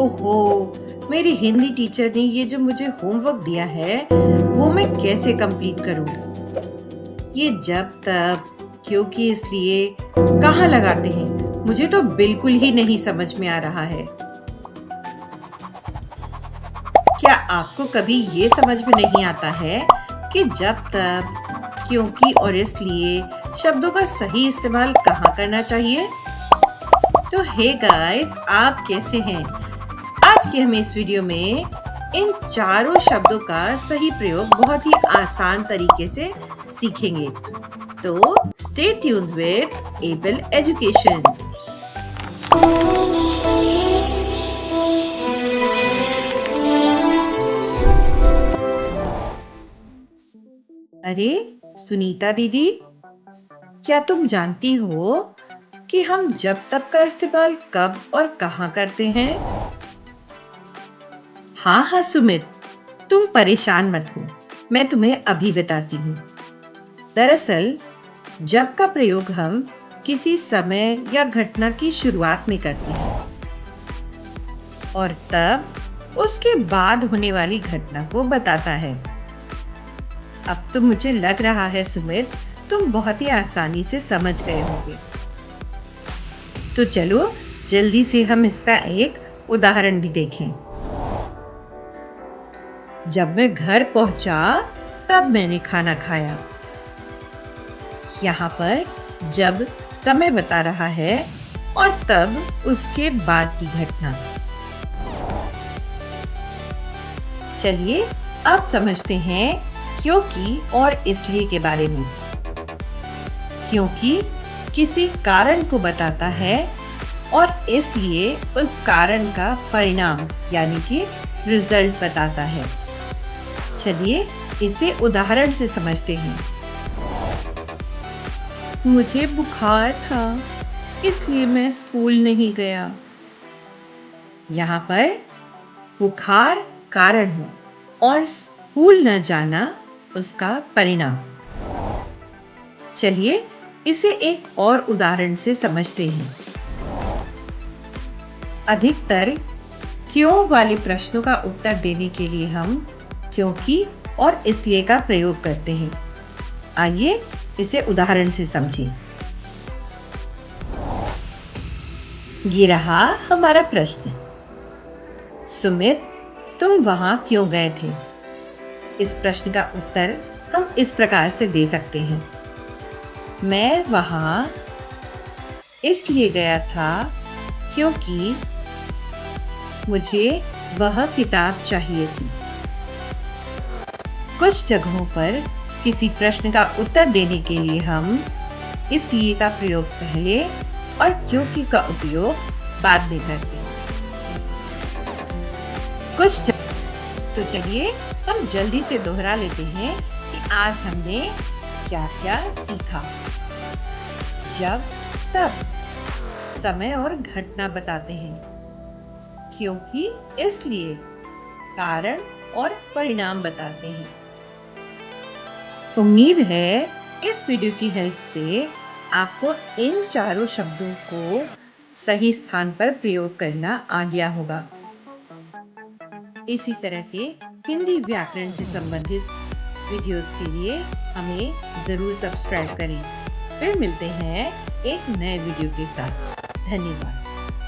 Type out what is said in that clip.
ओहो, मेरी हिंदी टीचर ने ये जो मुझे होमवर्क दिया है वो मैं कैसे कंप्लीट करूं? ये जब तब क्योंकि इसलिए कहाँ लगाते हैं, मुझे तो बिल्कुल ही नहीं समझ में आ रहा है। क्या आपको कभी ये समझ में नहीं आता है कि जब तब क्योंकि और इसलिए शब्दों का सही इस्तेमाल कहाँ करना चाहिए? तो हे गाइस, आप कैसे हैं? आज की हम इस वीडियो में इन चारों शब्दों का सही प्रयोग बहुत ही आसान तरीके से सीखेंगे। तो stay tuned with able education. अरे सुनीता दीदी, क्या तुम जानती हो कि हम जब तब का इस्तेमाल कब और कहाँ करते हैं? हाँ सुमित, तुम परेशान मत हो, मैं तुम्हें अभी बताती हूँ। दरअसल जब का प्रयोग हम किसी समय या घटना की शुरुआत में करते हैं और तब उसके बाद होने वाली घटना को बताता है। अब तो मुझे लग रहा है सुमित, तुम बहुत ही आसानी से समझ गए होंगे। तो चलो जल्दी से हम इसका एक उदाहरण भी देखें। जब मैं घर पहुंचा तब मैंने खाना खाया। यहाँ पर जब समय बता रहा है और तब उसके बाद की घटना। चलिए अब समझते हैं क्योंकि और इसलिए के बारे में। क्योंकि किसी कारण को बताता है और इसलिए उस कारण का परिणाम यानी कि रिजल्ट बताता है। चलिए इसे उदाहरण से समझते हैं। मुझे बुखार था इसलिए मैं स्कूल नहीं गया। यहाँ पर बुखार कारण है और स्कूल न जाना उसका परिणाम। चलिए इसे एक और उदाहरण से समझते हैं। अधिकतर क्यों वाले प्रश्नों का उत्तर देने के लिए हम क्योंकि और इसलिए का प्रयोग करते हैं। आइए इसे उदाहरण से समझें। ये रहा हमारा प्रश्न। सुमित, तुम वहां क्यों गए थे? इस प्रश्न का उत्तर हम इस प्रकार से दे सकते हैं। मैं वहां इसलिए गया था क्योंकि मुझे वह किताब चाहिए थी। कुछ जगहों पर किसी प्रश्न का उत्तर देने के लिए हम इसलिए का प्रयोग पहले और क्योंकि का उपयोग बाद में करते हैं। तो चलिए हम जल्दी से दोहरा लेते हैं कि आज हमने क्या क्या सीखा। जब तब समय और घटना बताते हैं। क्योंकि इसलिए कारण और परिणाम बताते हैं। उम्मीद है इस वीडियो की हेल्प से आपको इन चारों शब्दों को सही स्थान पर प्रयोग करना आ गया होगा। इसी तरह के हिंदी व्याकरण से संबंधित वीडियोस के लिए हमें जरूर सब्सक्राइब करें। फिर मिलते हैं एक नए वीडियो के साथ। धन्यवाद।